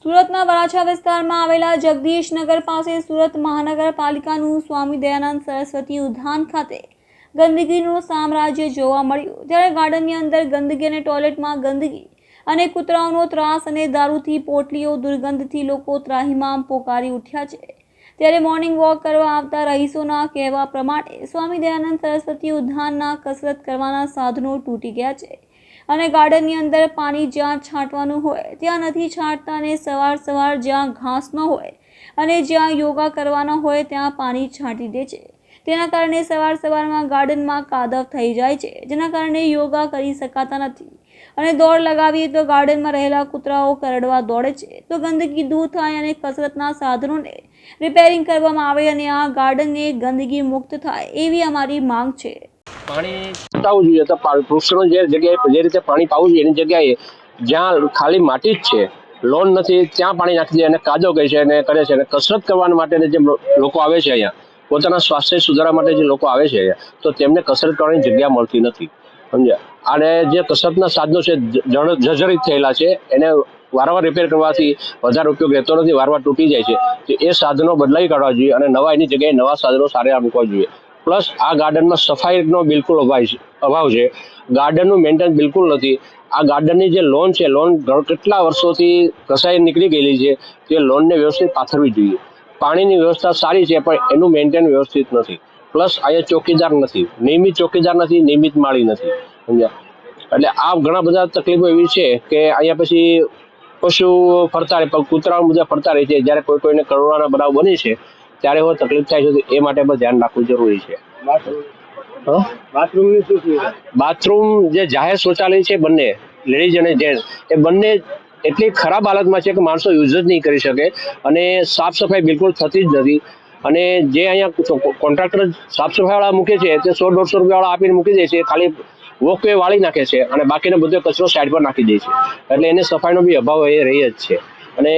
સુરતના વરાછા વિસ્તારમાં આવેલા જગદીશનગર પાસે સુરત મહાનગરપાલિકાનું સ્વામી દયાનંદ સરસ્વતી ઉદ્યાન ખાતે ગંદકીનું સામ્રાજ્ય જોવા મળ્યું। ત્યારે ગાર્ડનની અંદર ગંદકી અને ટોયલેટમાં ગંદકી અને કૂતરાઓનો ત્રાસ અને દારૂથી પોટલીઓ દુર્ગંધથી લોકો ત્રાહિમામ પોકારી ઉઠ્યા છે। ત્યારે મોર્નિંગ વોક કરવા આવતા રહીશોના કહેવા પ્રમાણે સ્વામી દયાનંદ સરસ્વતી ઉદ્યાનના કસરત કરવાના સાધનો તૂટી ગયા છે અને ગાર્ડનની અંદર પાણી જ્યાં છાંટવાનું હોય ત્યાં નથી છાંટતા અને સવાર જ્યાં ઘાસ ન હોય અને જ્યાં યોગા કરવાના હોય ત્યાં પાણી છાંટી દે છે। તેના કારણે સવારમાં ગાર્ડનમાં કાદવ થઈ જાય છે, જેના કારણે યોગા કરી શકાતા નથી અને દોડ લગાવીએ તો ગાર્ડનમાં રહેલા કૂતરાઓ કરડવા દોડે છે। તો ગંદકી દૂર થાય અને કસરતના સાધનોને રિપેરિંગ કરવામાં આવે અને આ ગાર્ડનને ગંદકી મુક્ત થાય એવી અમારી માંગ છે। પાણી છૂટાવવું જોઈએ તો વૃક્ષોનો જે જગ્યાએ જે રીતે પાણી પાવું જોઈએ એની જગ્યાએ જ્યાં ખાલી માટી જ છે, લોન નથી, ત્યાં પાણી નાખી દે અને કાદવ કહે છે અને કરે છે અને કસરત કરવા માટે જે લોકો આવે છે અહીંયા પોતાના સ્વાસ્થ્ય સુધારવા માટે જે લોકો આવે છે અહીંયા તો તેમને કસરત કરવાની જગ્યા મળતી નથી, સમજ્યા। અને જે કસરતના સાધનો છે જર્જરિત થયેલા છે, એને વારંવાર રિપેર કરવાથી વધારે ઉપયોગ રહેતો નથી, વારંવાર તૂટી જાય છે, તો એ સાધનો બદલાવી કાઢવા જોઈએ અને એની જગ્યાએ નવા સાધનો સારા મૂકવા જોઈએ। પ્લસ આ ગાર્ડનમાં સફાઈનો બિલકુલ અભાવ છે, ગાર્ડનનું મેન્ટેનન્સ બિલકુલ નથી। આ ગાર્ડનની જે લોન છે, લોન કેટલા વર્ષોથી ઘસાઈ નીકળી ગયેલી છે, તે લોનને વ્યવસ્થિત પાથરવી જોઈએ। પાણીની વ્યવસ્થા સારી છે પણ એનું મેન્ટેન વ્યવસ્થિત નથી। પ્લસ અહીંયા ચોકીદાર નથી, નિયમિત ચોકીદાર નથી, નિયમિત માળી નથી, સમજ્યા। એટલે આ ઘણા બધા તકલીફો એવી છે કે અહીંયા પછી પશુ ફરતા રહે, કૂતરાઓ બધા ફરતા રહે છે, જ્યારે કોઈને કરોડોના બનાવ બને છે ત્યારે એવો તકલીફ થાય છે, તો એ માટે પણ ધ્યાન રાખવું જરૂરી છે। બાથરૂમ જે જાહેર શૌચાલય છે બંને લેડીઝ અને જેન્ટ્સ એ બંને એટલી ખરાબ હાલતમાં છે કે માણસો યુઝ જ નહીં કરી શકે અને સાફ સફાઈ બિલકુલ થતી જ નથી। અને જે અહીંયા કોન્ટ્રાક્ટર સાફ સફાઈ વાળા મૂકે છે તે 100-150 રૂપિયા વાળા આપીને મૂકી દે છે, ખાલી વોકવે વાળી નાખે છે અને બાકીનો બધો કચરો સાઈડ પર નાખી દે છે, એટલે એને સફાઈનો બી અભાવ એ રહી જ છે। અને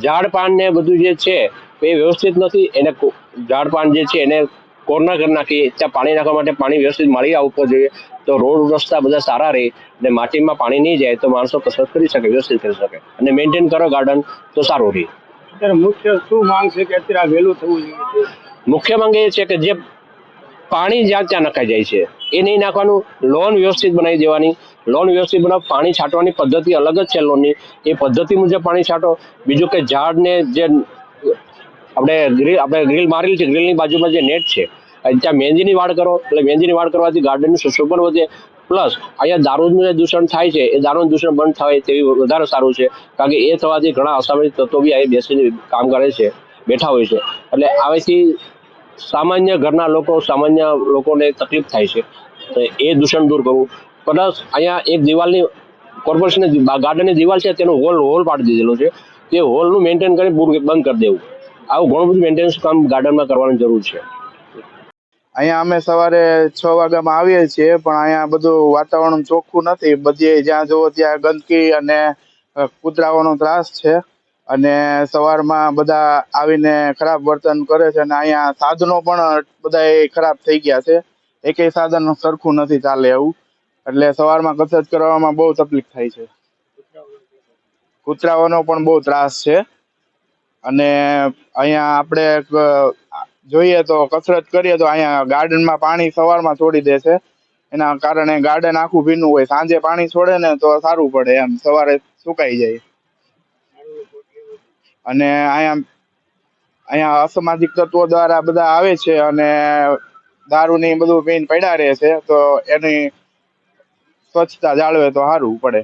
ઝાડ પાન ને બધું જે છે એ વ્યવસ્થિત નથી, એને ઝાડ પાન જે છે એને કોર્નર કરી નાખી, ત્યાં પાણી નાખવા માટે પાણી વ્યવસ્થિત મળી આવવું જોઈએ, તો રોડ રસ્તા બધા સારા રહે અને માટીમાં પાણી નહીં જાય તો માણસો કસરત કરી શકે, વ્યવસ્થિત કરી શકે અને મેન્ટેન કરો ગાર્ડન તો સારું રહે। અત્યારે મુખ્ય શું માંગ છે કે અત્યારે વહેલું થવું જોઈએ? મુખ્ય માંગ એ છે કે જે પાણી જ્યાં ત્યાં નખાઈ જાય છે એ નહીં નાખવાનું, લોન વ્યવસ્થિત બનાવી દેવાની, લોન વ્યવસ્થિત બનાવ, પાણી છાંટવાની પદ્ધતિ અલગ જ છે લોનની, એ પદ્ધતિ મુજબ પાણી છાંટો। બીજું કે ઝાડને જે આપણે ગ્રીલ મારેલી છે, ગ્રીલની બાજુમાં જે નેટ છે ત્યાં મહેંદીની વાડ કરો, એટલે મહેંદીની વાડ કરવાથી ગાર્ડનનું સુશોભન વધે। પ્લસ અહીંયા દારૂનું જે દૂષણ થાય છે એ દારૂનું દૂષણ બંધ થાય તેવી વધારે સારું છે, કારણ કે એ થવાથી ઘણા અસામાજિક તત્વો બી અહીં બેસીને કામ કરે છે, બેઠા હોય છે, એટલે આવેથી સામાન્ય ઘરના લોકોને તકલીફ થાય છે, તો એ દૂષણ દૂર કરવું। પ્લસ અહીંયા એક દિવાલની કોર્પોરેશનની ગાર્ડનની દિવાલ છે તેનો હોલ પાડી દીધેલો છે, તે હોલનું મેન્ટેન કરી બંધ કરી દેવું, આવું ઘણું બધું મેન્ટેનન્સ કામ ગાર્ડનમાં કરવાની જરૂર છે। અહીંયા અમે સવારે 6 વાગ્યામાં આવીએ છીએ પણ અહીંયા બધું વાતાવરણ ચોખ્ખું નથી, બધે જ્યાં જુઓ ત્યાં ગંદકી અને કૂતરાઓનો ત્રાસ છે અને સવારમાં બધા આવીને ખરાબ વર્તન કરે છે અને અહીંયા સાધનો પણ બધા ખરાબ થઈ ગયા છે, એકેય સાધન સરખું નથી ચાલે એવું, એટલે સવારમાં કસરત કરવામાં બહુ તકલીફ થાય છે। કૂતરાઓનો પણ બહુ ત્રાસ છે અને અહીંયા આપણે જોઈએ તો કસરત કરીએ તો અહીંયા ગાર્ડનમાં પાણી સવારમાં છોડી દે છે, એના કારણે ગાર્ડન આખું ભીનું હોય, સાંજે પાણી છોડે ને તો સારું પડે, એમ સવારે સુકાઈ જાય। અને અહીંયા અસામાજિક તત્વો દ્વારા બધા આવે છે અને દારૂની બધું પીને પડ્યા રહે છે, તો એની સ્વચ્છતા જાળવે તો સારું પડે।